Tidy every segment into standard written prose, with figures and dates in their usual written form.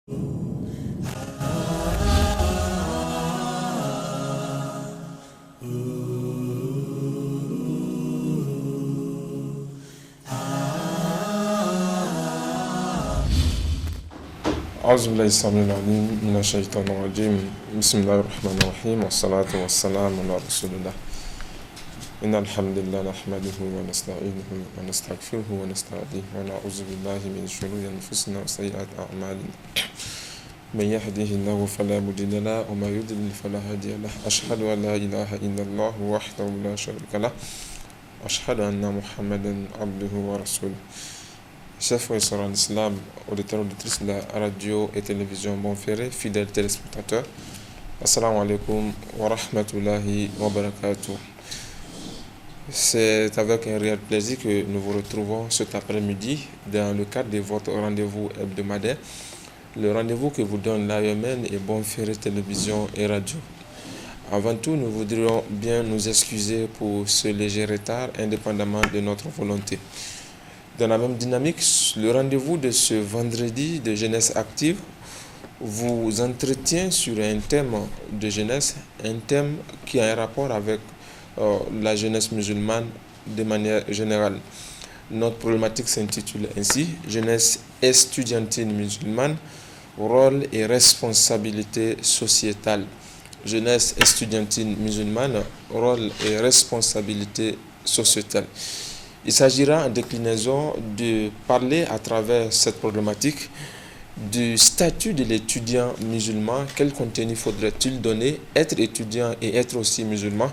أعوذ بالله السميع العليم من الشيطان الرجيم بسم الله الرحمن الرحيم والصلاة والسلام على رسول الله إن الحمد لله نحمده ونستعينه ونستغفره ونستهديه ونعوذ بالله من شرور أنفسنا وسيئات أعمالنا من يهده الله فلا مضل له ومن يضلل فلا هادي له أشهد أن لا إله إلا الله وحده لا شريك له أشهد أن محمدا عبده ورسوله. Chers frères et sœurs en islam, auditeurs et auditrices de la radio et télévision Bonferré, fidèles téléspectateurs, assalamu alaikum wa rahmatullahi wa barakatuh. C'est avec un réel plaisir que nous vous retrouvons cet après-midi dans le cadre de votre rendez-vous hebdomadaire, le rendez-vous que vous donne l'AEMN et Bonferré télévision et radio. Avant tout, nous voudrions bien nous excuser pour ce léger retard, indépendamment de notre volonté. Dans la même dynamique, le rendez-vous de ce vendredi de jeunesse active vous entretient sur un thème de jeunesse, un thème qui a un rapport avec la jeunesse musulmane de manière générale. Notre problématique s'intitule ainsi « Jeunesse estudiantine musulmane, rôle et responsabilité sociétale ». Jeunesse estudiantine musulmane, rôle et responsabilité sociétale. Il s'agira en déclinaison de parler à travers cette problématique du statut de l'étudiant musulman. Quel contenu faudrait-il donner? Être étudiant et être aussi musulman.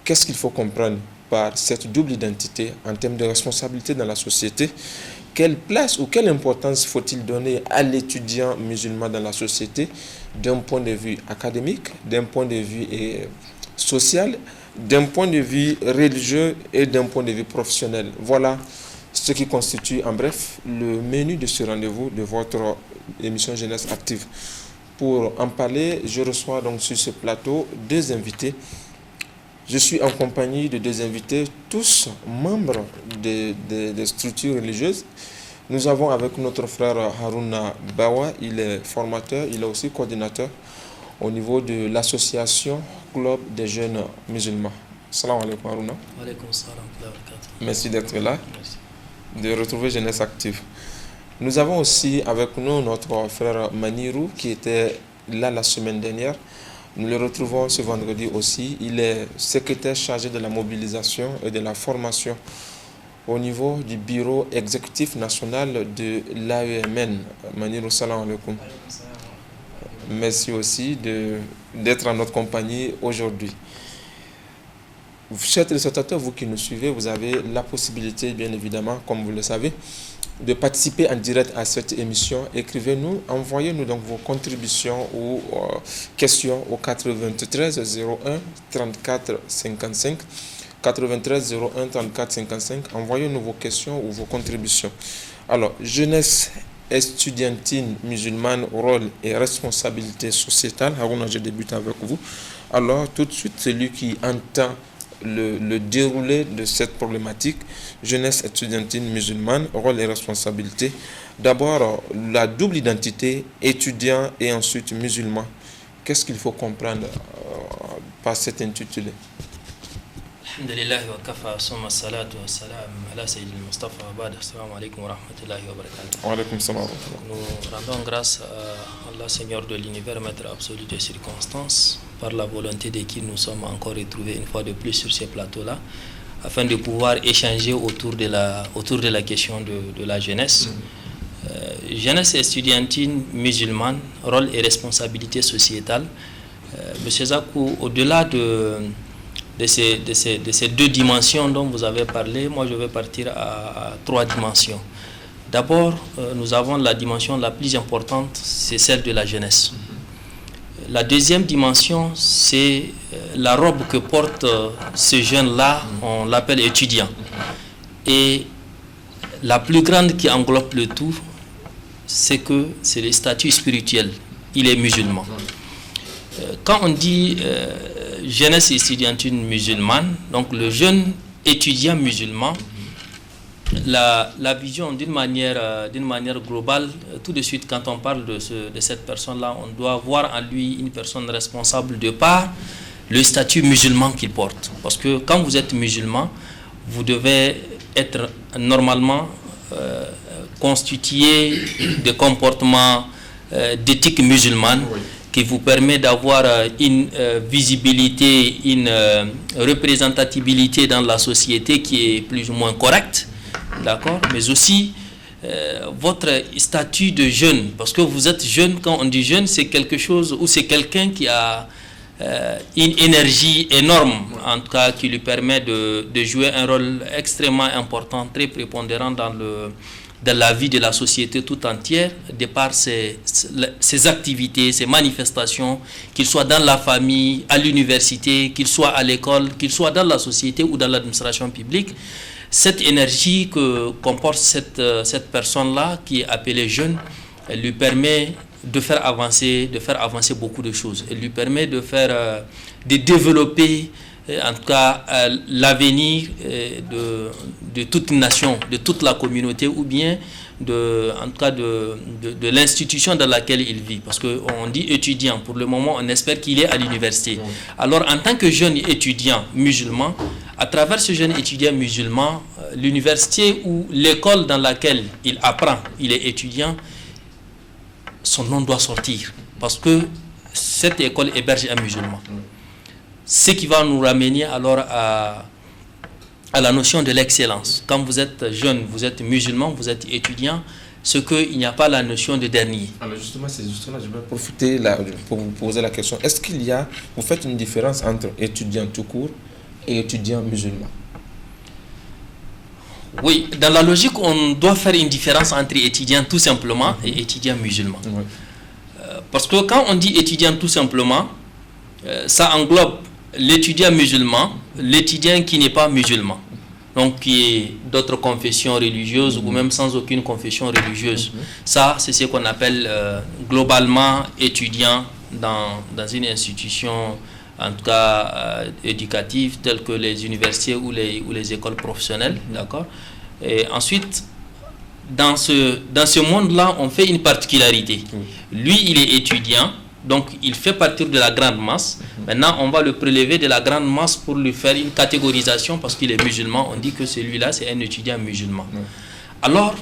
Qu'est-ce qu'il faut comprendre par cette double identité en termes de responsabilité dans la société? Quelle place ou quelle importance faut-il donner à l'étudiant musulman dans la société d'un point de vue académique, d'un point de vue social, d'un point de vue religieux et d'un point de vue professionnel? Voilà ce qui constitue en bref le menu de ce rendez-vous de votre émission Jeunesse Active. Pour en parler, je reçois donc sur ce plateau deux invités. Je suis en compagnie de deux invités, tous membres des structures religieuses. Nous avons avec notre frère Haruna Bawa, il est formateur, il est aussi coordinateur au niveau de l'association Club des jeunes musulmans. Salam alaikum Haruna. Alaikum salam. Merci d'être là, Merci. de retrouver Jeunesse Active. Nous avons aussi avec nous notre frère Manirou qui était là la semaine dernière. Nous le retrouvons ce vendredi aussi. Il est secrétaire chargé de la mobilisation et de la formation au niveau du bureau exécutif national de l'AEMN. Manirou, salam alaikum. Merci aussi d'être en notre compagnie aujourd'hui. Chers téléspectateurs, vous qui nous suivez, vous avez la possibilité, bien évidemment, comme vous le savez, de participer en direct à cette émission. Écrivez-nous, envoyez-nous donc vos contributions ou questions au 93 01 34 55. 93 01 34 55. Envoyez-nous vos questions ou vos contributions. Alors, jeunesse estudiantine musulmane, rôle et responsabilité sociétale. Haruna, je débute avec vous. Alors, tout de suite, celui qui entend le déroulé de cette problématique, jeunesse estudiantine musulmane, rôle et responsabilité. D'abord, la double identité, étudiant et ensuite musulman. Qu'est-ce qu'il faut comprendre par cet intitulé? Alhamdulillah wa kafa, summa salatu wa salam ala sayyidil Mustafa wa ba'd. Assalamu alaikum wa rahmatullahi wa barakatuh. Wa alaikum salam. Nous rendons grâce à Allah, Seigneur de l'univers, maître absolu des circonstances, par la volonté de qui nous sommes encore retrouvés une fois de plus sur ces plateaux-là, afin de pouvoir échanger autour de la question de la jeunesse. Jeunesse estudiantine musulmane, rôle et responsabilité sociétale. Monsieur Zakou, au-delà de ces deux dimensions dont vous avez parlé, moi je vais partir à trois dimensions. D'abord, nous avons la dimension la plus importante, c'est celle de la jeunesse. La deuxième dimension, c'est la robe que porte ce jeune-là, on l'appelle étudiant. Et la plus grande qui englobe le tout, c'est que c'est le statut spirituel. Il est musulman. Quand on dit jeunesse estudiantine musulmane, donc le jeune étudiant musulman, la vision d'une manière globale. Tout de suite, quand on parle de cette personne-là, on doit voir en lui une personne responsable de par le statut musulman qu'il porte. Parce que quand vous êtes musulman, vous devez être normalement constitué de comportements d'éthique musulmane qui vous permet d'avoir une visibilité, une représentativité dans la société qui est plus ou moins correcte. D'accord, mais aussi votre statut de jeune, parce que vous êtes jeune. Quand on dit jeune, c'est quelque chose ou c'est quelqu'un qui a une énergie énorme, en tout cas qui lui permet de jouer un rôle extrêmement important, très prépondérant dans la vie de la société tout entière, de par ses activités, ses manifestations, qu'il soit dans la famille, à l'université, qu'il soit à l'école, qu'il soit dans la société ou dans l'administration publique. Cette énergie que comporte cette personne-là, qui est appelée jeune, elle lui permet de faire avancer beaucoup de choses. Elle lui permet de développer, en tout cas, l'avenir de toute une nation, de toute la communauté, ou bien en tout cas de l'institution dans laquelle il vit. Parce qu'on dit étudiant, pour le moment on espère qu'il est à l'université. Alors en tant que jeune étudiant musulman, à travers ce jeune étudiant musulman, l'université ou l'école dans laquelle il apprend, il est étudiant, son nom doit sortir. Parce que cette école héberge un musulman. Ce qui va nous ramener alors à la notion de l'excellence. Quand vous êtes jeune, vous êtes musulman, vous êtes étudiant, ce qu'il n'y a pas la notion de dernier. Alors justement, c'est justement, je vais profiter là pour vous poser la question. Est-ce vous faites une différence entre étudiant tout court et étudiant musulman? Oui, dans la logique, on doit faire une différence entre étudiant tout simplement et étudiant musulman. Oui. Parce que quand on dit étudiant tout simplement, ça englobe l'étudiant musulman, l'étudiant qui n'est pas musulman, donc qui est d'autres confessions religieuses ou même sans aucune confession religieuse. Ça, c'est ce qu'on appelle globalement étudiant dans une institution, en tout cas éducative, telle que les universités ou les écoles professionnelles. D'accord. Et ensuite, dans ce monde-là, on fait une particularité. Lui, il est étudiant. Donc, il fait partie de la grande masse. Maintenant, on va le prélever de la grande masse pour lui faire une catégorisation parce qu'il est musulman. On dit que celui-là, c'est un étudiant musulman. Alors,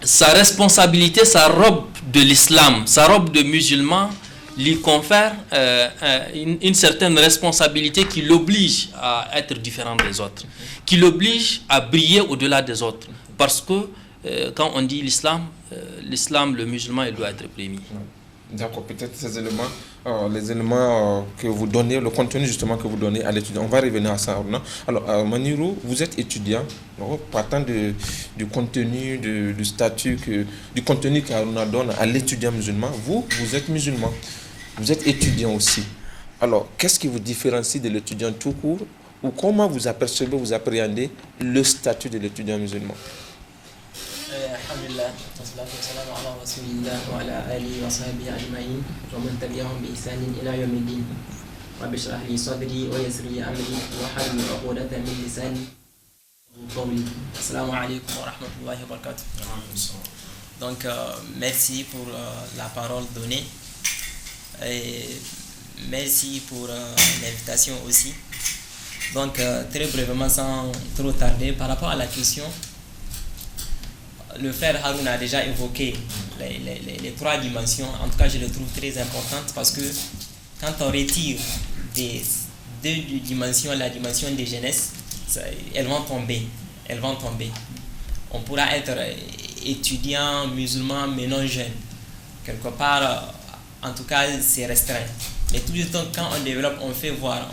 sa responsabilité, sa robe de l'islam, sa robe de musulman, lui confère une certaine responsabilité qui l'oblige à être différent des autres, qui l'oblige à briller au-delà des autres. Parce que quand on dit l'islam, le musulman, il doit être premier. D'accord, peut-être ces éléments, les éléments que vous donnez, le contenu justement que vous donnez à l'étudiant. On va revenir à ça. Non? Alors, Manirou, vous êtes étudiant, partant du contenu, du statut, du contenu qu'Aruna donne à l'étudiant musulman. Vous êtes musulman, vous êtes étudiant aussi. Alors, qu'est-ce qui vous différencie de l'étudiant tout court ou comment vous apercevez, vous appréhendez le statut de l'étudiant musulman? Alhamdulillah, wassalatu wassalamu ala rasulillah wa ala alihi wa sahbihi ajma'in wa man tabi'ahum bi ihsanin ila yawmiddin. Rabbi shrah li sadri wa yassir li amri wa halul 'uqdatan min lisani qawli. Assalamu alaykum wa rahmatullahi wa barakatuh. Donc merci pour la parole donnée et merci pour l'invitation aussi. Donc très brièvement, sans trop tarder, par rapport à la question, le frère Haroun a déjà évoqué les trois dimensions. En tout cas, je les trouve très importantes parce que quand on retire des deux dimensions, la dimension de jeunesse, elles vont tomber. On pourra être étudiant, musulman, mais non jeune. Quelque part, en tout cas, c'est restreint. Mais tout le temps, quand on développe, on fait voir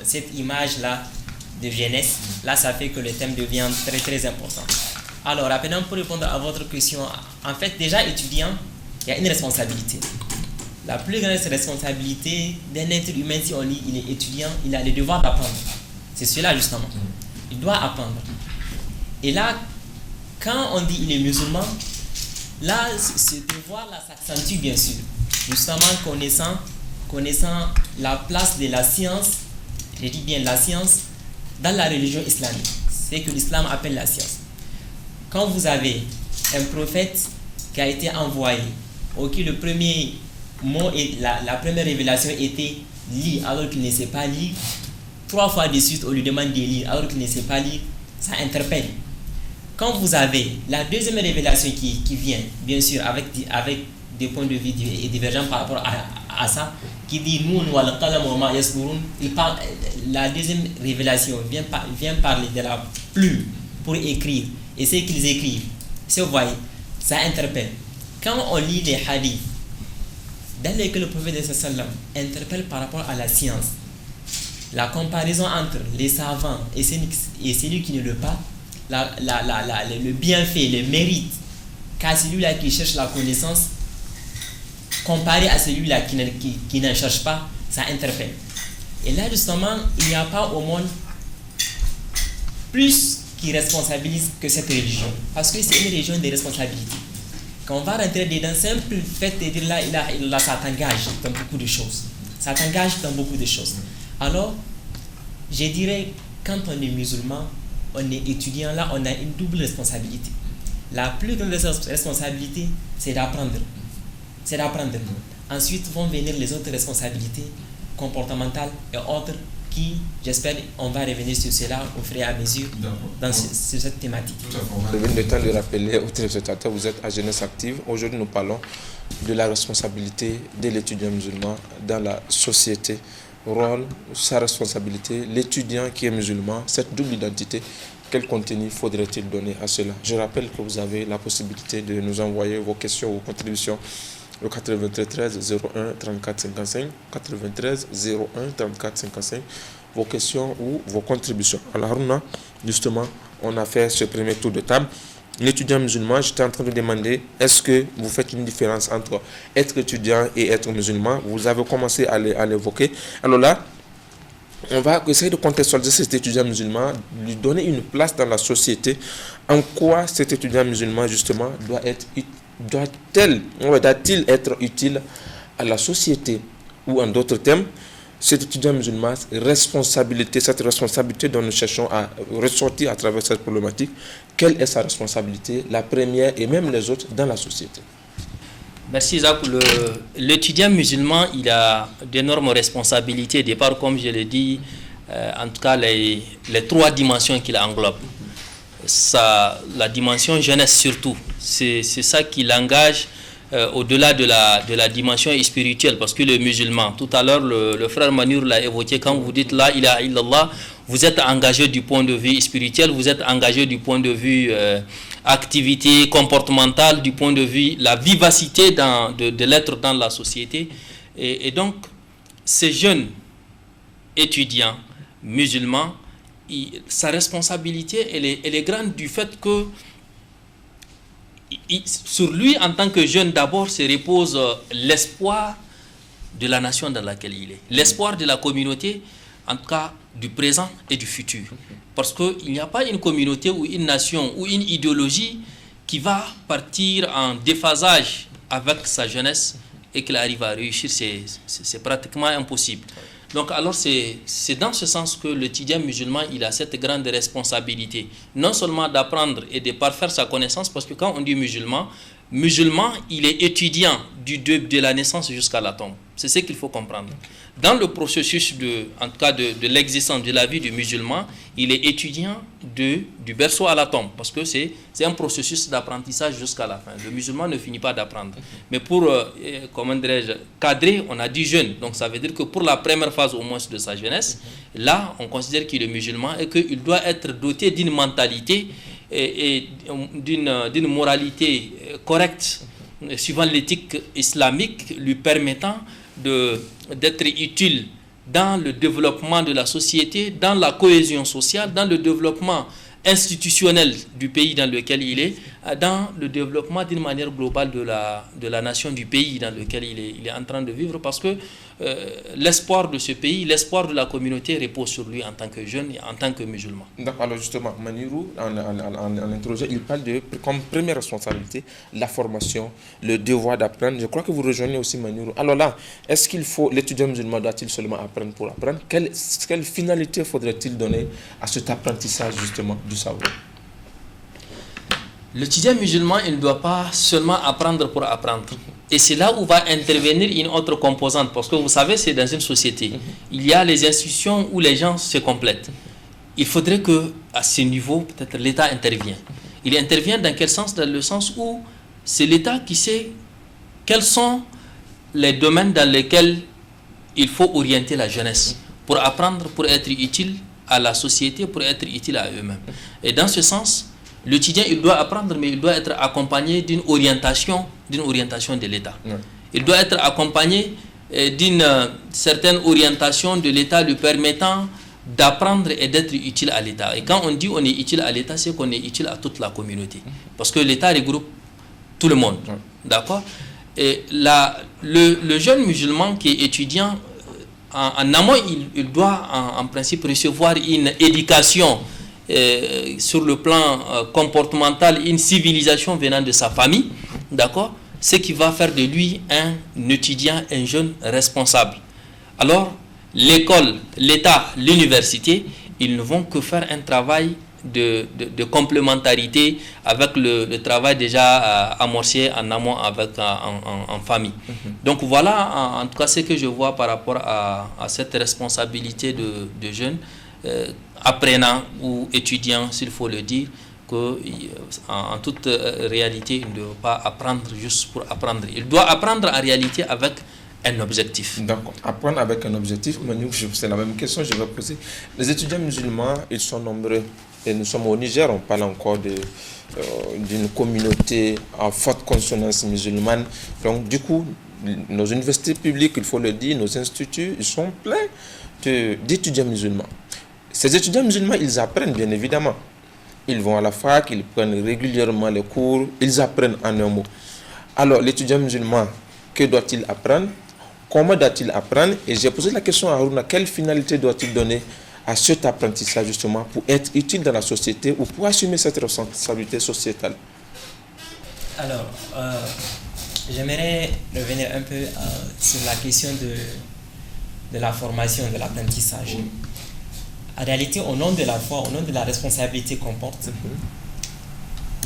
cette image-là de jeunesse. Là, ça fait que le thème devient très, très important. Alors, rapidement, pour répondre à votre question, en fait, déjà étudiant, il y a une responsabilité. La plus grande responsabilité d'un être humain, si on dit il est étudiant, il a le devoir d'apprendre. C'est cela, justement. Il doit apprendre. Et là, quand on dit il est musulman, là, ce devoir-là s'accentue, bien sûr. Justement, connaissant la place de la science, je dis bien la science, dans la religion islamique. c'est que l'islam appelle la science. Quand vous avez un prophète qui a été envoyé, ok, le premier mot et la première révélation était lis alors qu'il ne sait pas lire, 3 fois de suite on lui demande de lire alors qu'il ne sait pas lire, ça interpelle. Quand vous avez la deuxième révélation qui vient, bien sûr, avec des points de vue divergents par rapport à ça, qui dit la deuxième révélation vient parler de la plume pour écrire, et ce qu'ils écrivent, si vous voyez, ça interpelle. Quand on lit les hadiths dans lesquels le prophète sallam interpelle par rapport à la science, la comparaison entre les savants et celui qui ne le pas, le bienfait, le mérite qu'a celui-là qui cherche la connaissance comparé à celui-là qui n'en cherche pas, ça interpelle. Et là justement, il n'y a pas au monde plus qui responsabilise que cette religion, parce que c'est une religion de responsabilité. Quand on va rentrer dedans, simple fait de dire la ilaha illallah, ça t'engage dans beaucoup de choses. Ça t'engage dans beaucoup de choses. Alors, je dirais, quand on est musulman, on est étudiant, là, on a une double responsabilité. La plus grande responsabilité, c'est d'apprendre. C'est d'apprendre. Ensuite vont venir les autres responsabilités comportementales et autres qui, j'espère, on va revenir sur cela au fur et à mesure sur cette thématique. Le temps de rappeler aux téléspectateurs, vous êtes à Jeunesse Active. Aujourd'hui, nous parlons de la responsabilité de l'étudiant musulman dans la société. Rôle, sa responsabilité, l'étudiant qui est musulman, cette double identité, quel contenu faudrait-il donner à cela? Je rappelle que vous avez la possibilité de nous envoyer vos questions, vos contributions au 93 01 34 55, 93 01 34 55, vos questions ou vos contributions. Alors Haruna, justement, on a fait ce premier tour de table. L'étudiant musulman, j'étais en train de demander, est-ce que vous faites une différence entre être étudiant et être musulman? Vous avez commencé à l'évoquer. Alors là, on va essayer de contextualiser cet étudiant musulman, lui donner une place dans la société. En quoi cet étudiant musulman, justement, doit-il être utile à la société? Ou en d'autres termes, cet étudiant musulman, cette responsabilité dont nous cherchons à ressortir à travers cette problématique, quelle est sa responsabilité, la première et même les autres dans la société? Merci Isaac. L'étudiant musulman, il a d'énormes responsabilités, de par, comme je l'ai dit, en tout cas les 3 dimensions qu'il englobe. La dimension jeunesse surtout, c'est ça qui l'engage au-delà de la dimension spirituelle, parce que le musulman, tout à l'heure le frère Manur l'a évoqué, quand vous dites la ilaha illallah, vous êtes engagé du point de vue spirituel, vous êtes engagé du point de vue activité comportementale, du point de vue la vivacité de l'être dans la société. Et donc, ces jeunes étudiants musulmans, sa responsabilité, elle est grande du fait que sur lui, en tant que jeune, d'abord, se repose l'espoir de la nation dans laquelle il est. L'espoir de la communauté, en tout cas du présent et du futur. Parce qu'il n'y a pas une communauté ou une nation ou une idéologie qui va partir en déphasage avec sa jeunesse et qu'elle arrive à réussir. C'est pratiquement impossible. Donc alors c'est dans ce sens que l'étudiant musulman, il a cette grande responsabilité, non seulement d'apprendre et de parfaire sa connaissance, parce que quand on dit musulman, il est étudiant de la naissance jusqu'à la tombe. C'est ce qu'il faut comprendre. Dans le processus en tout cas de l'existence de la vie du musulman, il est étudiant du berceau à la tombe, parce que c'est un processus d'apprentissage jusqu'à la fin. Le musulman ne finit pas d'apprendre. Mais pour, comment dirais-je, cadrer, on a dit jeune. Donc ça veut dire que pour la première phase au moins de sa jeunesse, là on considère qu'il est musulman et qu'il doit être doté d'une mentalité et d'une moralité correcte, suivant l'éthique islamique, lui permettant d'être utile dans le développement de la société, dans la cohésion sociale, dans le développement institutionnel du pays dans lequel il est, dans le développement d'une manière globale de la nation, du pays dans lequel il est en train de vivre, parce que l'espoir de ce pays, l'espoir de la communauté repose sur lui en tant que jeune et en tant que musulman. Donc, alors justement, Manirou, en introduisant, il parle de, comme première responsabilité, la formation, le devoir d'apprendre. Je crois que vous rejoignez aussi Manirou. Alors là, est-ce qu'il faut, l'étudiant musulman doit-il seulement apprendre pour apprendre? Quelle finalité faudrait-il donner à cet apprentissage justement du savoir? L'étudiant musulman, il ne doit pas seulement apprendre pour apprendre. Et c'est là où va intervenir une autre composante. Parce que vous savez, c'est dans une société. Il y a les institutions où les gens se complètent. Il faudrait qu'à ce niveau, peut-être l'État intervienne. Il intervient dans quel sens? Dans le sens où c'est l'État qui sait quels sont les domaines dans lesquels il faut orienter la jeunesse pour apprendre, pour être utile à la société, pour être utile à eux-mêmes. Et dans ce sens, l'étudiant, il doit apprendre, mais il doit être accompagné d'une orientation de l'État. Il doit être accompagné d'une certaine orientation de l'État lui permettant d'apprendre et d'être utile à l'État. Et quand on dit on est utile à l'État, c'est qu'on est utile à toute la communauté. Parce que l'État regroupe tout le monde. D'accord? Et le jeune musulman qui est étudiant, en amont, il doit en principe recevoir une éducation sur le plan comportemental, une civilisation venant de sa famille, d'accord, ce qui va faire de lui un étudiant, un jeune responsable. Alors, l'école, l'État, l'université, ils ne vont que faire un travail de complémentarité avec le travail déjà amorcé en amont en famille. Donc voilà en tout cas ce que je vois par rapport à cette responsabilité de jeunes, apprenants ou étudiants, s'il faut le dire, que en toute réalité, il ne doit pas apprendre juste pour apprendre. Il doit apprendre en réalité avec un objectif. D'accord. Apprendre avec un objectif, c'est la même question que je vais poser. Les étudiants musulmans, ils sont nombreux. Et nous sommes au Niger, on parle encore d'une communauté en forte consonance musulmane. Donc du coup, nos universités publiques, il faut le dire, nos instituts, ils sont pleins d'étudiants musulmans. Ces étudiants musulmans, ils apprennent bien évidemment. Ils vont à la fac, ils prennent régulièrement les cours, ils apprennent en un mot. Alors l'étudiant musulman, que doit-il apprendre? Comment doit-il apprendre? Et j'ai posé la question à Harouna, quelle finalité doit-il donner à cet apprentissage justement pour être utile dans la société ou pour assumer cette responsabilité sociétale? Alors, j'aimerais revenir un peu sur la question de la formation, de l'apprentissage. En réalité, au nom de la foi, au nom de la responsabilité qu'on porte,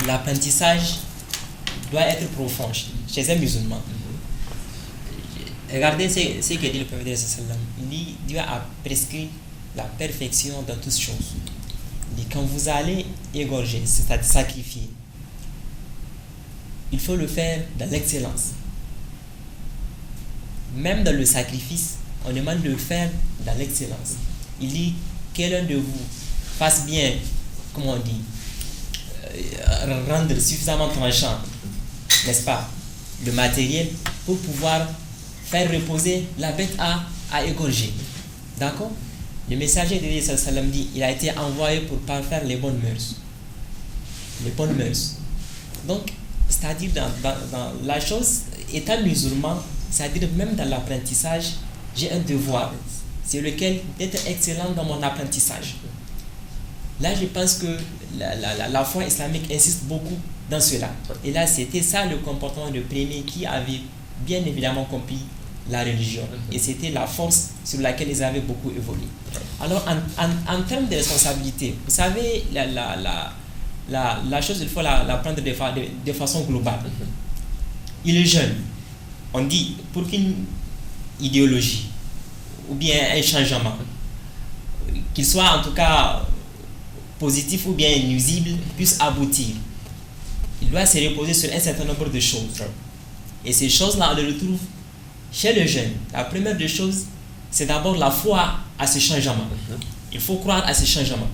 l'apprentissage doit être profond chez un musulman. Regardez ce que dit le prophète sallam. Il dit Dieu a prescrit la perfection dans toutes choses. Il dit quand vous allez égorger, c'est-à-dire sacrifier, il faut le faire dans l'excellence. Même dans le sacrifice, on demande de le faire dans l'excellence. Il dit que l'un de vous fasse bien, comment on dit, rendre suffisamment tranchant, n'est-ce pas, le matériel pour pouvoir faire reposer la bête à égorger. D'accord? Le messager de Dieu sallam dit il a été envoyé pour parfaire les bonnes mœurs. Les bonnes mœurs. Donc, c'est-à-dire dans la chose, étant musulman, c'est-à-dire même dans l'apprentissage, j'ai un devoir. C'est lequel d'être excellent dans mon apprentissage. Là, je pense que la foi islamique insiste beaucoup dans cela. Et là, c'était ça le comportement de premier qui avait bien évidemment compris la religion. Et c'était la force sur laquelle ils avaient beaucoup évolué. Alors, en termes de responsabilité, vous savez, la chose, il faut la prendre de façon globale. Il est jeune. On dit, pour qu'une idéologie ou bien un changement, qu'il soit en tout cas positif ou bien nuisible, puisse aboutir, il doit se reposer sur un certain nombre de choses. Et ces choses-là, on les retrouve chez le jeune. La première des choses, c'est d'abord la foi à ce changement. Il faut croire à ce changement.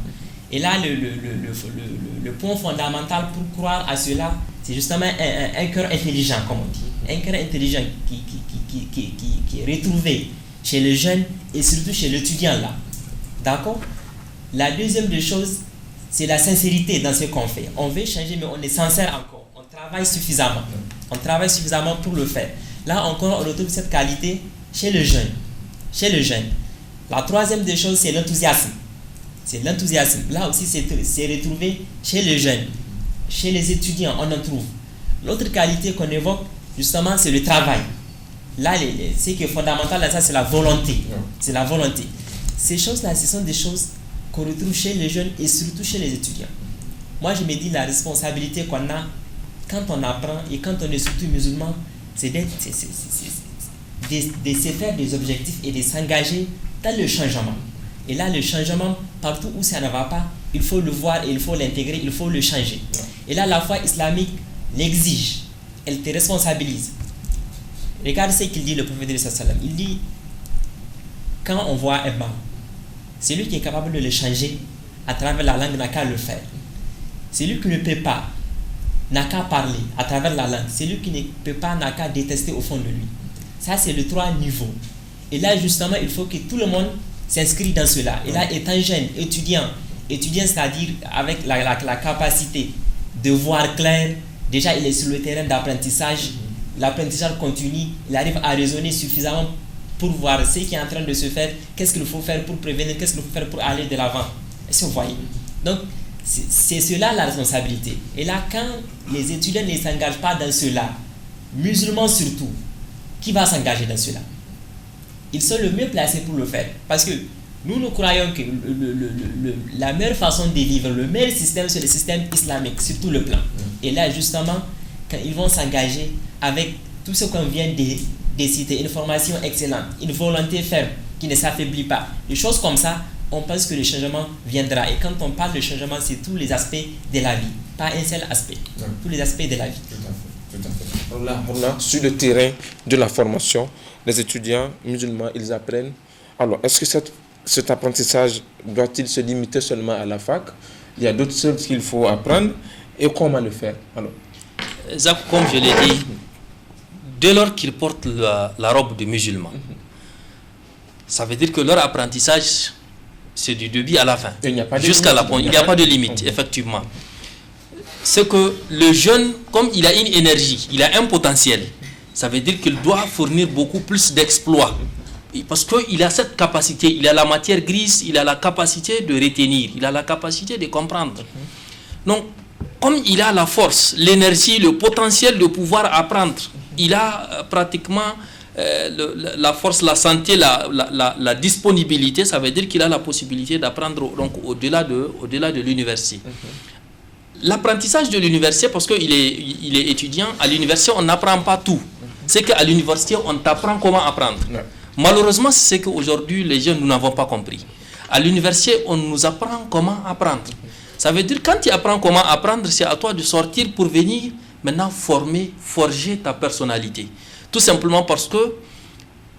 Et là, le point fondamental pour croire à cela, c'est justement un cœur intelligent, comme on dit. Un cœur intelligent qui est retrouvé chez le jeune et surtout chez l'étudiant là. D'accord? La deuxième des choses, c'est la sincérité dans ce qu'on fait. On veut changer, mais on est sincère encore. travaille suffisamment. On travaille suffisamment pour le faire. Là encore, on retrouve cette qualité chez le jeune. Chez le jeune. La troisième des choses, c'est l'enthousiasme. C'est l'enthousiasme. Là aussi, c'est retrouvé chez les jeunes. Chez les étudiants, on en trouve. L'autre qualité qu'on évoque, justement, c'est le travail. Là, ce qui est fondamental dans ça, c'est la volonté. C'est la volonté. Ces choses-là, ce sont des choses qu'on retrouve chez les jeunes et surtout chez les étudiants. Moi, je me dis la responsabilité qu'on a quand on apprend et quand on est surtout musulman, c'est de se faire des objectifs et de s'engager dans le changement. Et là, le changement, partout où ça ne va pas, il faut le voir et il faut l'intégrer, il faut le changer. Et là, la foi islamique l'exige, elle te responsabilise. Regarde ce qu'il dit le prophète sallallahu alayhi wa sallam. Il dit, quand on voit un mal, celui qui est capable de le changer à travers la langue n'a qu'à le faire. Celui qui ne peut pas n'a qu'à parler à travers la langue. Celui qui ne peut pas n'a qu'à détester au fond de lui. Ça, c'est le 3 niveaux. Et là, justement, il faut que tout le monde s'inscrit dans cela. Et là, étant jeune, étudiant, c'est-à-dire avec la capacité de voir clair, déjà, il est sur le terrain d'apprentissage. L'apprentissage continue, il arrive à raisonner suffisamment pour voir ce qui est en train de se faire, qu'est-ce qu'il faut faire pour prévenir, qu'est-ce qu'il faut faire pour aller de l'avant. Est-ce que vous voyez? Donc, c'est cela la responsabilité. Et là, quand les étudiants ne s'engagent pas dans cela, musulmans surtout, qui va s'engager dans cela? Ils sont le mieux placés pour le faire. Parce que nous croyons que la meilleure façon de vivre, le meilleur système, c'est le système islamique, sur tout le plan. Et là, justement, quand ils vont s'engager avec tout ce qu'on vient de citer, une formation excellente, une volonté ferme qui ne s'affaiblit pas, des choses comme ça, on pense que le changement viendra. Et quand on parle de changement, c'est tous les aspects de la vie, pas un seul aspect, tous les aspects de la vie. Tout à fait. Alors là, sur le terrain de la formation, les étudiants musulmans, ils apprennent. Alors, est-ce que cet apprentissage doit-il se limiter seulement à la fac? Il y a d'autres choses qu'il faut apprendre. Et comment le faire? Alors, Zach, comme je l'ai dit, dès lors qu'ils portent la robe de musulman, ça veut dire que leur apprentissage, c'est du début à la fin, jusqu'à la fin. Il n'y a pas de limite, effectivement. C'est que le jeune, comme il a une énergie, il a un potentiel, ça veut dire qu'il doit fournir beaucoup plus d'exploits. Parce qu'il a cette capacité, il a la matière grise, il a la capacité de retenir, il a la capacité de comprendre. Donc, comme il a la force, l'énergie, le potentiel de pouvoir apprendre, il a pratiquement la force, la santé, la disponibilité, ça veut dire qu'il a la possibilité d'apprendre donc au-delà de l'université. L'apprentissage de l'université, parce qu'il est étudiant, à l'université on n'apprend pas tout. C'est qu'à l'université on t'apprend comment apprendre. Malheureusement, c'est ce qu'aujourd'hui les jeunes nous n'avons pas compris. À l'université on nous apprend comment apprendre. Ça veut dire quand tu apprends comment apprendre, c'est à toi de sortir pour venir maintenant forger ta personnalité. Tout simplement parce que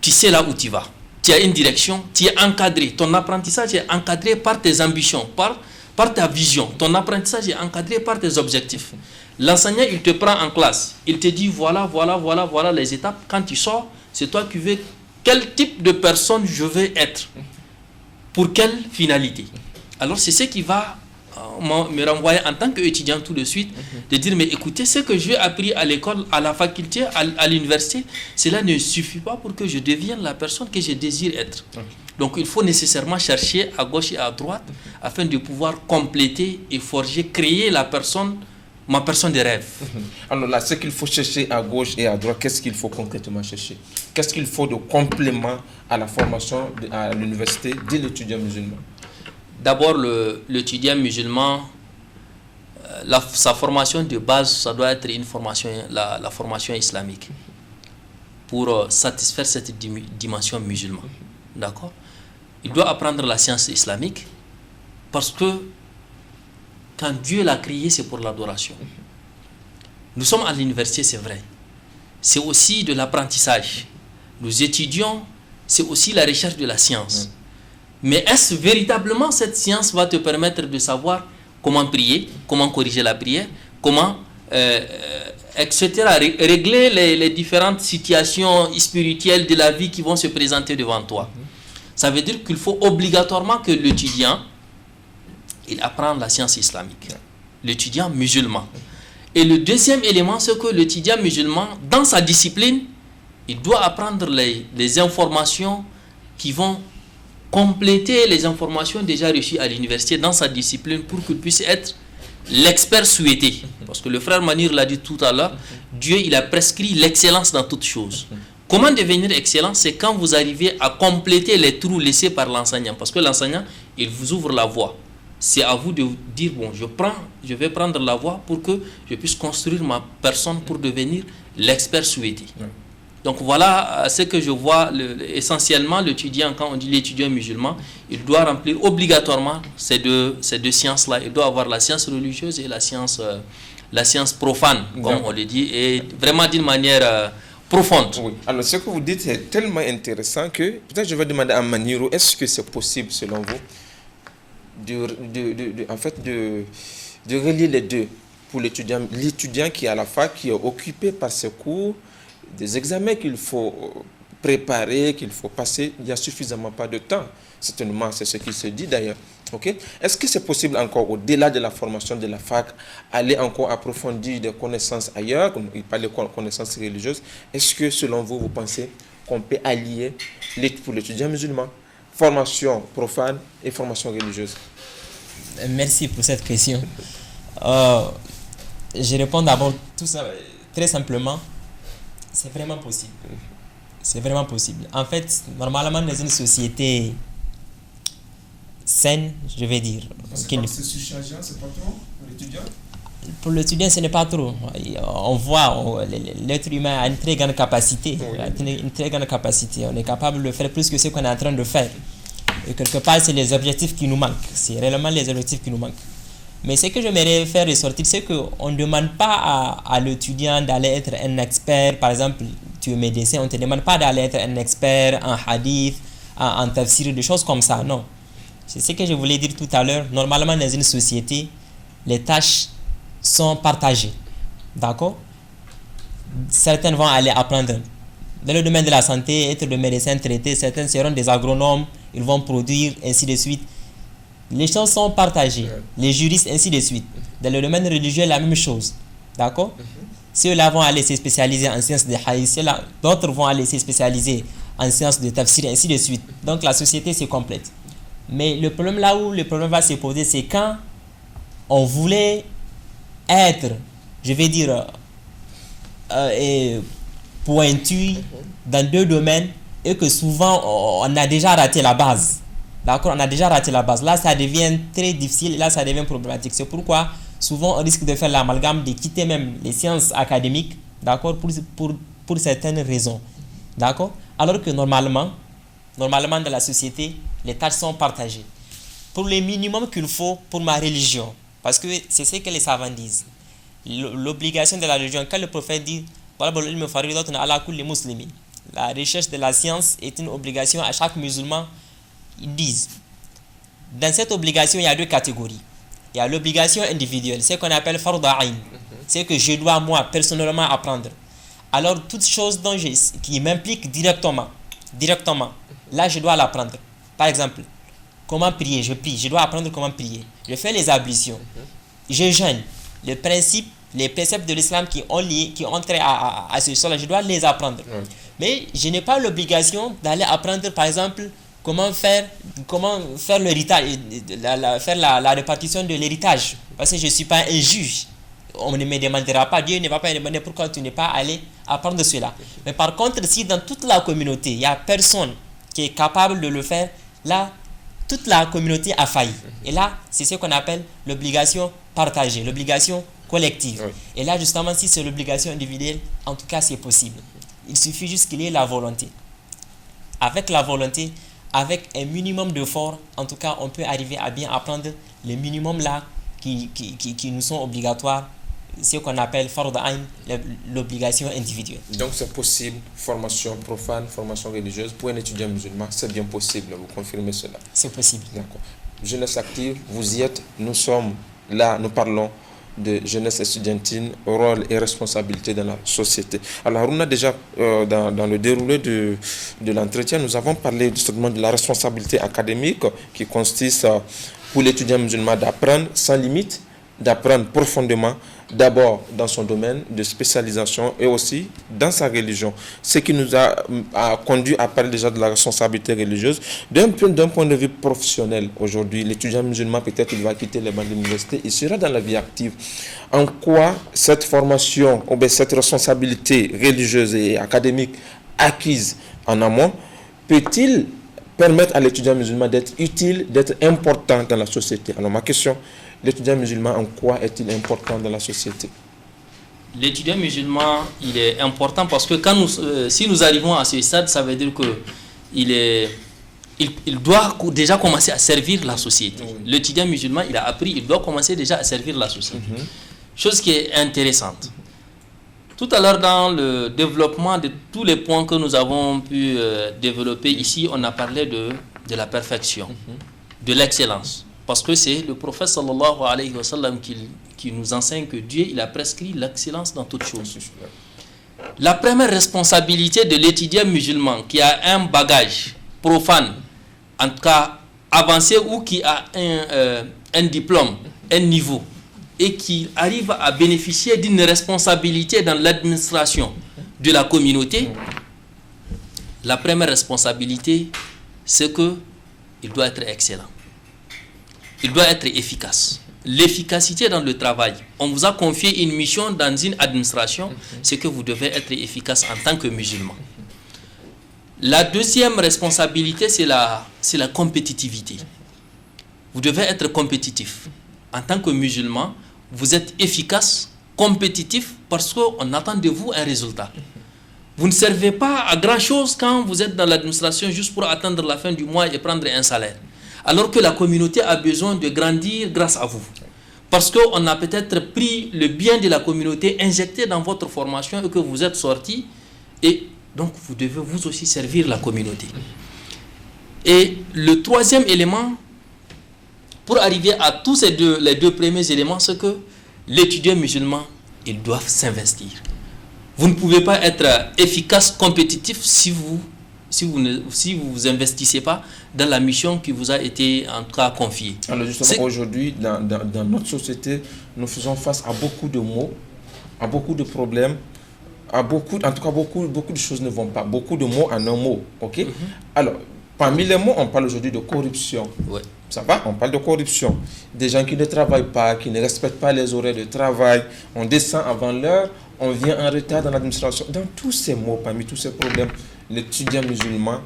tu sais là où tu vas. Tu as une direction, tu es encadré. Ton apprentissage est encadré par tes ambitions, par ta vision. Ton apprentissage est encadré par tes objectifs. L'enseignant, il te prend en classe. Il te dit voilà les étapes. Quand tu sors, c'est toi qui veux quel type de personne je veux être. Pour quelle finalité. Alors c'est ce qui va me renvoyer en tant qu'étudiant tout de suite, de dire mais écoutez, ce que j'ai appris à l'école, à la faculté, à l'université, cela ne suffit pas pour que je devienne la personne que je désire être. Donc il faut nécessairement chercher à gauche et à droite afin de pouvoir compléter et forger, créer ma personne de rêve. Alors là, ce qu'il faut chercher à gauche et à droite, qu'est-ce qu'il faut concrètement chercher? Qu'est-ce qu'il faut de complément à la formation à l'université de l'étudiant musulman? D'abord, l'étudiant musulman, sa formation de base, ça doit être une formation, la formation islamique, pour satisfaire cette dimension musulmane. D'accord? Il doit apprendre la science islamique, parce que quand Dieu l'a créé, c'est pour l'adoration. Nous sommes à l'université, c'est vrai. C'est aussi de l'apprentissage. Nous étudions, c'est aussi la recherche de la science. Mais est-ce véritablement cette science va te permettre de savoir comment prier, comment corriger la prière, comment, etc., régler les différentes situations spirituelles de la vie qui vont se présenter devant toi? Ça veut dire qu'il faut obligatoirement que l'étudiant, il apprend la science islamique. L'étudiant musulman. Et le deuxième élément, c'est que l'étudiant musulman, dans sa discipline, il doit apprendre les informations qui vont compléter les informations déjà reçues à l'université dans sa discipline pour qu'il puisse être l'expert souhaité. Parce que le frère Manir l'a dit tout à l'heure, Dieu il a prescrit l'excellence dans toutes choses. Comment devenir excellent? C'est quand vous arrivez à compléter les trous laissés par l'enseignant. Parce que l'enseignant, il vous ouvre la voie. C'est à vous de dire, bon, je vais prendre la voie pour que je puisse construire ma personne pour devenir l'expert souhaité. Donc voilà ce que je vois, essentiellement l'étudiant, quand on dit l'étudiant musulman, il doit remplir obligatoirement ces deux sciences-là. Il doit avoir la science religieuse et la science profane, comme on le dit, et vraiment d'une manière profonde. Oui. Alors ce que vous dites est tellement intéressant que peut-être je vais demander à Maniro, est-ce que c'est possible selon vous de relier les deux pour l'étudiant qui est à la fac, qui est occupé par ses cours, des examens qu'il faut préparer, qu'il faut passer, il n'y a suffisamment pas de temps. Certainement, c'est ce qui se dit d'ailleurs. Okay? Est-ce que c'est possible encore, au-delà de la formation de la fac, aller encore approfondir des connaissances ailleurs, comme il parle de connaissances religieuses? Est-ce que, selon vous, vous pensez qu'on peut allier pour l'étudiant musulman, formation profane et formation religieuse? Merci pour cette question. Je réponds d'abord tout ça très simplement. C'est vraiment possible. C'est vraiment possible. En fait, normalement, dans une société saine, je vais dire. C'est surchargeant, c'est pas trop pour l'étudiant? Pour l'étudiant, ce n'est pas trop. On voit, l'être humain a une très grande capacité. Une très grande capacité. On est capable de faire plus que ce qu'on est en train de faire. Et quelque part, c'est les objectifs qui nous manquent. C'est réellement les objectifs qui nous manquent. Mais ce que j'aimerais faire ressortir, c'est qu'on ne demande pas à l'étudiant d'aller être un expert. Par exemple, tu es médecin, on ne te demande pas d'aller être un expert en hadith, en tafsir, des choses comme ça. Non. C'est ce que je voulais dire tout à l'heure. Normalement, dans une société, les tâches sont partagées. D'accord? Certains vont aller apprendre dans le domaine de la santé, être des médecins traités. Certains seront des agronomes, ils vont produire, ainsi de suite. Les choses sont partagées. Les juristes, ainsi de suite. Dans le domaine religieux, la même chose. D'accord? Ceux-là vont aller se spécialiser en sciences de hadith. D'autres vont aller se spécialiser en sciences de tafsir, ainsi de suite. Donc la société se complète. Mais le problème, là où le problème va se poser, c'est quand on voulait être, je vais dire, pointu dans deux domaines et que souvent on a déjà raté la base. D'accord, on a déjà raté la base. Là, ça devient très difficile et là, ça devient problématique. C'est pourquoi souvent on risque de faire l'amalgame, de quitter même les sciences académiques, d'accord, pour certaines raisons. D'accord. Alors que normalement, dans la société, les tâches sont partagées. Pour le minimum qu'il faut pour ma religion, parce que c'est ce que les savants disent. L'obligation de la religion, quand le prophète dit la recherche de la science est une obligation à chaque musulman, ils disent, dans cette obligation, il y a deux catégories. Il y a l'obligation individuelle, ce qu'on appelle fard ayn, c'est que je dois moi personnellement apprendre. Alors toute chose qui m'implique directement, là je dois l'apprendre. Par exemple, comment prier, je prie, je dois apprendre comment prier. Je fais les ablutions, je jeûne. Les principes, les préceptes de l'islam qui ont trait à ce chose-là, je dois les apprendre. Mais je n'ai pas l'obligation d'aller apprendre, par exemple, comment faire l'héritage, faire la répartition de l'héritage. Parce que je ne suis pas un juge. On ne me demandera pas, Dieu ne va pas me demander pourquoi tu n'es pas allé apprendre cela. Mais par contre, si dans toute la communauté, il n'y a personne qui est capable de le faire, là, toute la communauté a failli. Et là, c'est ce qu'on appelle l'obligation partagée, l'obligation collective. Oui. Et là, justement, si c'est l'obligation individuelle, en tout cas, c'est possible. Il suffit juste qu'il y ait la volonté. Avec la volonté, avec un minimum d'efforts, en tout cas, on peut arriver à bien apprendre les minimums là qui nous sont obligatoires, ce qu'on appelle fard ayn, l'obligation individuelle. Donc c'est possible, formation profane, formation religieuse, pour un étudiant musulman, c'est bien possible, vous confirmez cela? C'est possible. D'accord. Jeunesse active, vous y êtes, nous sommes là, nous parlons de jeunesse estudiantine, rôle et responsabilité dans la société. Alors on a déjà, dans le déroulé de l'entretien, nous avons parlé justement de la responsabilité académique qui consiste pour l'étudiant musulman d'apprendre sans limite, d'apprendre profondément, d'abord dans son domaine de spécialisation et aussi dans sa religion. Ce qui nous a conduit à parler déjà de la responsabilité religieuse. D'un point de vue professionnel, aujourd'hui, l'étudiant musulman, peut-être il va quitter les bancs de l'université, il sera dans la vie active. En quoi cette formation, ou bien cette responsabilité religieuse et académique acquise en amont, peut-il permettre à l'étudiant musulman d'être utile, d'être important dans la société? Alors ma question, l'étudiant musulman, en quoi est-il important dans la société? L'étudiant musulman, il est important parce que quand si nous arrivons à ce stade, ça veut dire que il doit déjà commencer à servir la société. Oui. L'étudiant musulman, il a appris, il doit commencer déjà à servir la société. Chose qui est intéressante. Tout à l'heure, dans le développement de tous les points que nous avons pu développer ici, on a parlé de la perfection, de l'excellence. Parce que c'est le prophète sallallahu alayhi wa sallam qui nous enseigne que Dieu, il a prescrit l'excellence dans toutes choses. La première responsabilité de l'étudiant musulman qui a un bagage profane, en tout cas avancé, ou qui a un diplôme, un niveau, et qui arrive à bénéficier d'une responsabilité dans l'administration de la communauté, la première responsabilité, c'est qu'il doit être excellent. Il doit être efficace. L'efficacité dans le travail. On vous a confié une mission dans une administration, c'est que vous devez être efficace en tant que musulman. La deuxième responsabilité, c'est la compétitivité. Vous devez être compétitif. En tant que musulman, vous êtes efficace, compétitif, parce qu'on attend de vous un résultat. Vous ne servez pas à grand-chose quand vous êtes dans l'administration juste pour attendre la fin du mois et prendre un salaire. Alors que la communauté a besoin de grandir grâce à vous. Parce qu'on a peut-être pris le bien de la communauté, injecté dans votre formation et que vous êtes sorti. Et donc, vous devez vous aussi servir la communauté. Et le troisième élément, pour arriver à tous les deux premiers éléments, c'est que l'étudiant musulman, il doit s'investir. Vous ne pouvez pas être efficace, compétitif si vous vous investissez pas dans la mission qui vous a été en tout cas confiée. Alors justement, aujourd'hui, dans notre société, nous faisons face à beaucoup de maux, à beaucoup de problèmes, beaucoup de choses ne vont pas. Beaucoup de mots en un mot, ok? Alors, parmi les mots, on parle aujourd'hui de corruption. Ouais. Ça va? On parle de corruption. Des gens qui ne travaillent pas, qui ne respectent pas les horaires de travail. On descend avant l'heure, on vient en retard dans l'administration. Dans tous ces mots, parmi tous ces problèmes, l'étudiant musulman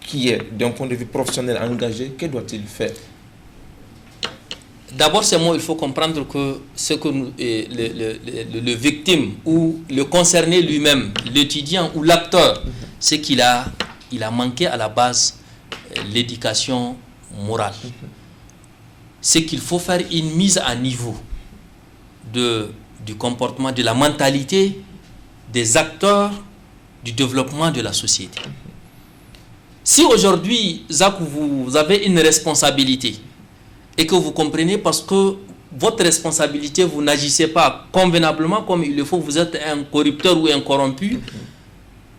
qui est d'un point de vue professionnel engagé, que doit-il faire? D'abord, ces mots, il faut comprendre que ce que le victime ou le concerné lui-même, l'étudiant ou l'acteur, c'est qu'il a manqué à la base l'éducation morale. C'est qu'il faut faire une mise à niveau du comportement, de la mentalité des acteurs du développement de la société. Si aujourd'hui, Zach, vous avez une responsabilité et que vous comprenez parce que votre responsabilité, vous n'agissez pas convenablement comme il le faut, vous êtes un corrupteur ou un corrompu,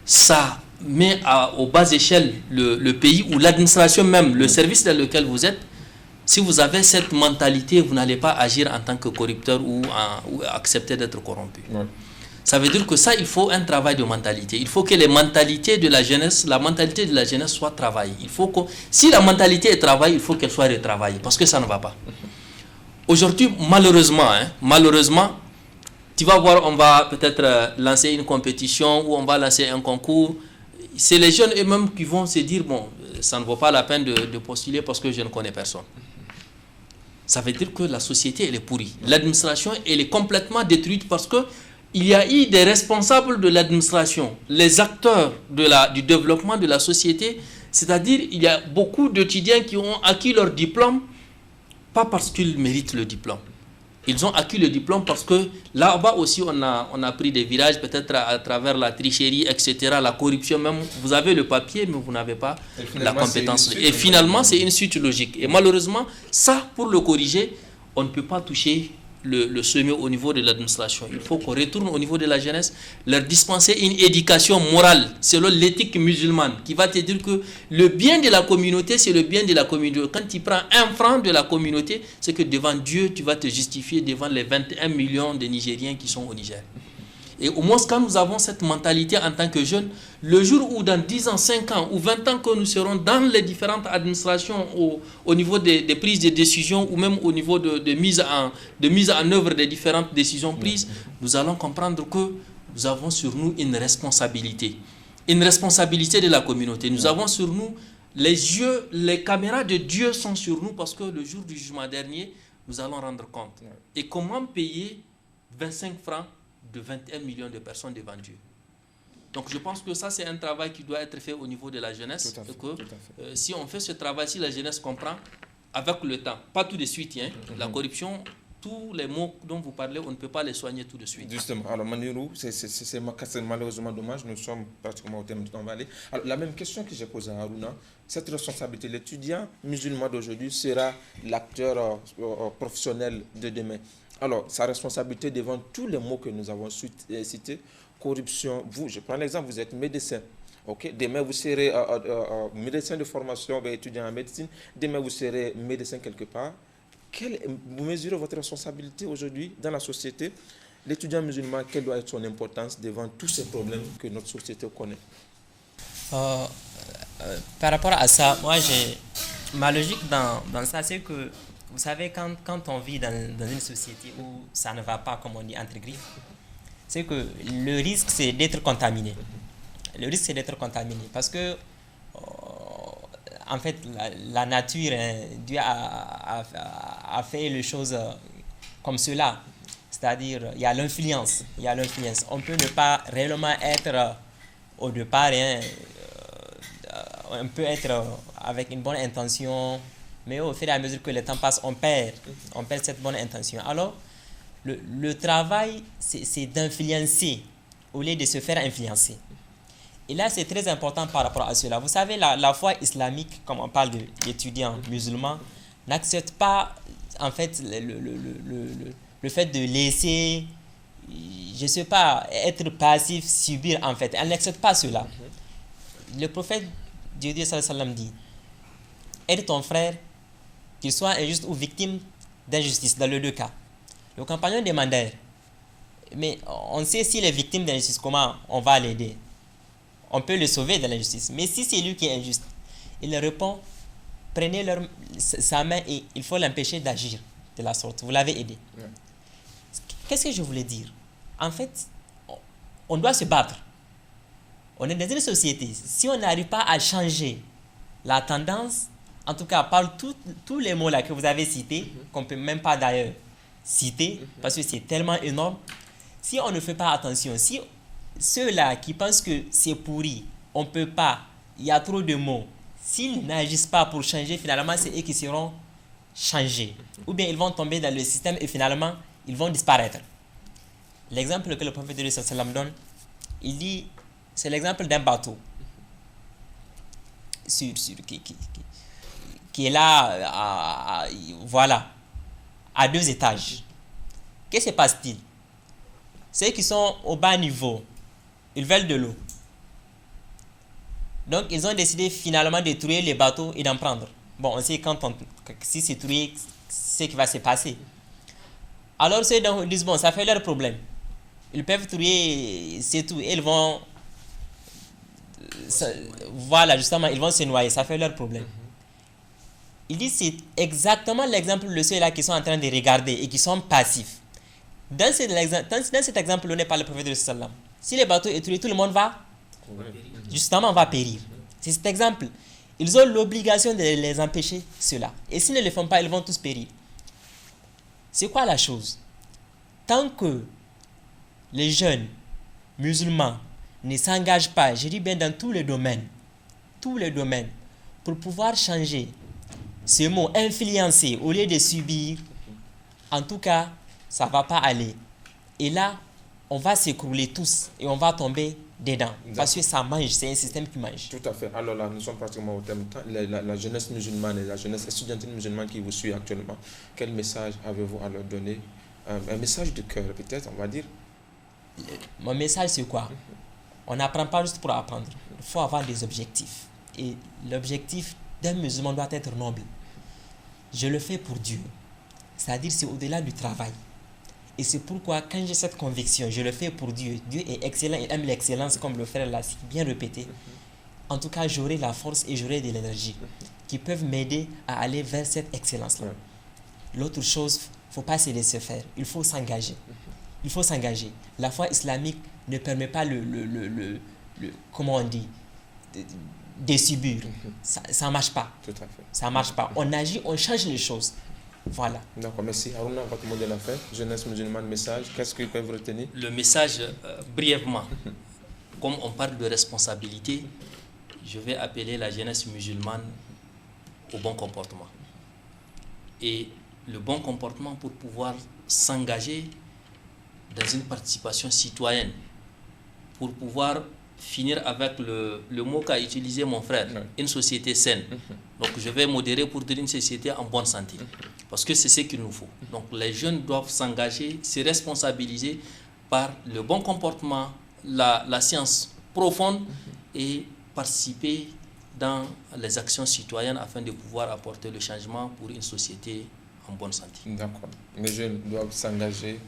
ça met aux bas échelles le pays ou l'administration même, le service dans lequel vous êtes. Si vous avez cette mentalité, vous n'allez pas agir en tant que corrupteur ou accepter d'être corrompu. Ouais. Ça veut dire que ça, il faut un travail de mentalité. Il faut que la mentalité de la jeunesse soit travaillée. Si la mentalité est travaillée, il faut qu'elle soit retravaillée parce que ça ne va pas. Aujourd'hui, malheureusement, tu vas voir, on va peut-être lancer une compétition ou on va lancer un concours. C'est les jeunes eux-mêmes qui vont se dire, bon, ça ne vaut pas la peine de postuler parce que je ne connais personne. Ça veut dire que la société, elle est pourrie. L'administration, elle est complètement détruite parce que il y a eu des responsables de l'administration, les acteurs du développement de la société, c'est-à-dire il y a beaucoup d'étudiants qui ont acquis leur diplôme, pas parce qu'ils méritent le diplôme. Ils ont acquis le diplôme parce que là-bas aussi on a pris des virages, peut-être à travers la tricherie, etc., la corruption même. Vous avez le papier, mais vous n'avez pas la compétence. Et finalement, c'est une suite logique. Et malheureusement, ça, pour le corriger, on ne peut pas toucher le semer au niveau de l'administration. Il faut qu'on retourne au niveau de la jeunesse, leur dispenser une éducation morale selon l'éthique musulmane qui va te dire que le bien de la communauté, c'est le bien de la communauté. Quand tu prends 1 franc de la communauté, c'est que devant Dieu, tu vas te justifier devant les 21 millions de Nigériens qui sont au Niger. Et au moins, quand nous avons cette mentalité en tant que jeunes, le jour où dans 10 ans, 5 ans ou 20 ans que nous serons dans les différentes administrations au niveau des prises de décisions ou même au niveau de mise en œuvre des différentes décisions prises, nous allons comprendre que nous avons sur nous une responsabilité de la communauté. Nous avons sur nous les yeux, les caméras de Dieu sont sur nous parce que le jour du jugement dernier, nous allons rendre compte. Et comment payer 25 francs de 21 millions de personnes devant Dieu. Donc je pense que ça c'est un travail qui doit être fait au niveau de la jeunesse. Tout à fait, et que, tout à fait. Si on fait ce travail, si la jeunesse comprend, avec le temps, pas tout de suite, la corruption, tous les maux dont vous parlez, on ne peut pas les soigner tout de suite. Justement, alors Manirou, c'est malheureusement dommage, nous sommes pratiquement au thème du temps aller. Alors la même question que j'ai posée à Haruna, cette responsabilité, l'étudiant musulman d'aujourd'hui sera l'acteur professionnel de demain. Alors, sa responsabilité devant tous les mots que nous avons cités, corruption, vous, je prends l'exemple, vous êtes médecin. Okay? Demain, vous serez médecin de formation, étudiant en médecine. Demain, vous serez médecin quelque part. Vous mesurez votre responsabilité aujourd'hui dans la société. L'étudiant musulman, quelle doit être son importance devant tous ces problèmes que notre société connaît? Par rapport à ça, moi, ma logique dans ça, c'est que vous savez, quand on vit dans une société où ça ne va pas, comme on dit, entre griffes, c'est que le risque, c'est d'être contaminé. Le risque, c'est d'être contaminé. Parce que, en fait, la nature, Dieu a fait les choses comme cela. C'est-à-dire, il y a l'influence. On peut ne pas réellement être au départ, on peut être avec une bonne intention, mais au fur et à mesure que le temps passe, on perd cette bonne intention. Alors, le travail, c'est d'influencer au lieu de se faire influencer. Et là, c'est très important par rapport à cela. Vous savez, la foi islamique, comme on parle d'étudiants musulmans, n'accepte pas, en fait, le fait de laisser, je ne sais pas, être passif, subir, en fait. Elle n'accepte pas cela. Le prophète Dieu sallallahu alayhi wa sallam dit, aide ton frère, qu'il soit injuste ou victime d'injustice, dans les deux cas. Le compagnon demandait, mais on sait s'il est victime d'injustice, comment on va l'aider? On peut le sauver de l'injustice. Mais si c'est lui qui est injuste, il répond, prenez sa main et il faut l'empêcher d'agir de la sorte. Vous l'avez aidé. Ouais. Qu'est-ce que je voulais dire? En fait, on doit se battre. On est dans une société. Si on n'arrive pas à changer la tendance, en tout cas, par tous les mots là que vous avez cités, qu'on ne peut même pas d'ailleurs citer, parce que c'est tellement énorme, si on ne fait pas attention, si ceux-là qui pensent que c'est pourri, on ne peut pas, il y a trop de mots, s'ils n'agissent pas pour changer, finalement, c'est eux qui seront changés. Ou bien ils vont tomber dans le système et finalement, ils vont disparaître. L'exemple que le prophète de sallam donne, il dit, c'est l'exemple d'un bateau qui est là, voilà, à 2 étages. Qu'est-ce qui se passe-t-il? Ceux qui sont au bas niveau, ils veulent de l'eau. Donc, ils ont décidé finalement de trouer les bateaux et d'en prendre. Bon, on sait si c'est trouvé, ce qui va se passer. Alors, ceux qui disent, bon, ça fait leur problème. Ils peuvent trouver, c'est tout. Et ils vont, voilà, justement, ils vont se noyer. Ça fait leur problème. Il dit, c'est exactement l'exemple de ceux-là qui sont en train de regarder et qui sont passifs. Dans cet exemple donné par le prophète de sallam, si les bateaux est trouvé, tout le monde va justement va périr. C'est cet exemple. Ils ont l'obligation de les empêcher cela. Et s'ils ne le font pas, ils vont tous périr. C'est quoi la chose? Tant que les jeunes musulmans ne s'engagent pas, je dis bien dans tous les domaines, pour pouvoir changer ce mot influencer au lieu de subir, en tout cas, ça ne va pas aller. Et là, on va s'écrouler tous et on va tomber dedans. Parce que ça mange, c'est un système qui mange. Tout à fait. Alors là, nous sommes pratiquement au thème. La jeunesse musulmane et la jeunesse estudiantine musulmane qui vous suit actuellement, quel message avez-vous à leur donner un message de cœur, peut-être, on va dire. Mon message, c'est quoi? On n'apprend pas juste pour apprendre. Il faut avoir des objectifs. Et l'objectif d'un musulman doit être noble. Je le fais pour Dieu. C'est-à-dire, c'est au-delà du travail. Et c'est pourquoi, quand j'ai cette conviction, je le fais pour Dieu. Dieu est excellent, il aime l'excellence, comme le frère l'a bien répété. En tout cas, j'aurai la force et j'aurai de l'énergie qui peuvent m'aider à aller vers cette excellence-là. L'autre chose, il ne faut pas se laisser faire. Il faut s'engager. Il faut s'engager. La foi islamique ne permet pas comment on dit, de subir. Ça ne marche pas. Tout à fait. Ça ne marche pas. On agit, on change les choses. Voilà. D'accord, merci. Harouna, votre mot de la fin, jeunesse musulmane, message, qu'est-ce qu'ils peuvent retenir? Le message, brièvement, comme on parle de responsabilité, je vais appeler la jeunesse musulmane au bon comportement. Et le bon comportement pour pouvoir s'engager dans une participation citoyenne, pour pouvoir finir avec le mot qu'a utilisé mon frère, une société saine. Donc je vais modérer pour dire une société en bonne santé, parce que c'est ce qu'il nous faut. Donc les jeunes doivent s'engager, se responsabiliser par le bon comportement, la science profonde et participer dans les actions citoyennes afin de pouvoir apporter le changement pour une société en bonne santé. D'accord. Les jeunes doivent s'engager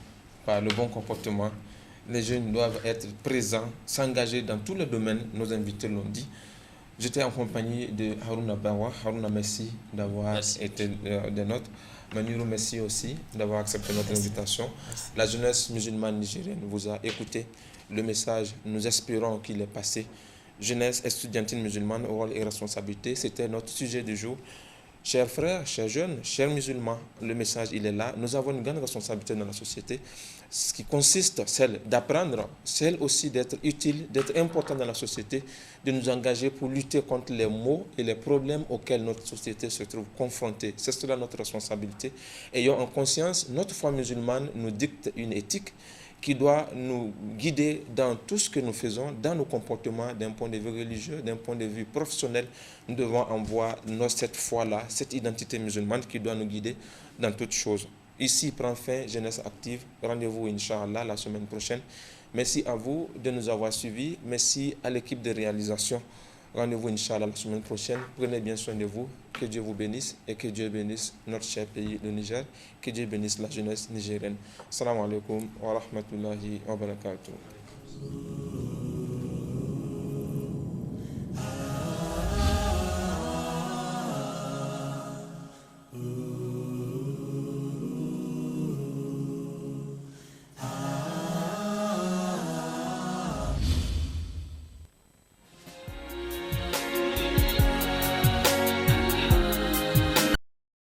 par le bon comportement. Les jeunes doivent être présents, s'engager dans tous les domaines, nos invités l'ont dit. J'étais en compagnie de Harouna Bawa. Harouna, merci d'avoir été des nôtres. Manirou, merci aussi d'avoir accepté notre invitation. Merci. La jeunesse musulmane nigérienne vous a écouté. Le message, nous espérons qu'il est passé. Jeunesse estudiantine musulmane, rôle et responsabilité, c'était notre sujet du jour. Chers frères, chers jeunes, chers musulmans, le message, il est là. Nous avons une grande responsabilité dans la société, ce qui consiste, celle d'apprendre, celle aussi d'être utile, d'être important dans la société, de nous engager pour lutter contre les maux et les problèmes auxquels notre société se trouve confrontée. C'est cela notre responsabilité. Ayons en conscience, notre foi musulmane nous dicte une éthique qui doit nous guider dans tout ce que nous faisons, dans nos comportements, d'un point de vue religieux, d'un point de vue professionnel. Nous devons avoir cette foi-là, cette identité musulmane qui doit nous guider dans toutes choses. Ici prend fin Jeunesse Active. Rendez-vous, Inch'Allah, la semaine prochaine. Merci à vous de nous avoir suivis. Merci à l'équipe de réalisation. Rendez-vous, Inch'Allah, la semaine prochaine. Prenez bien soin de vous. Que Dieu vous bénisse et que Dieu bénisse notre cher pays, le Niger. Que Dieu bénisse la jeunesse nigérienne. Assalamu alaikum wa rahmatullahi wa barakatuh.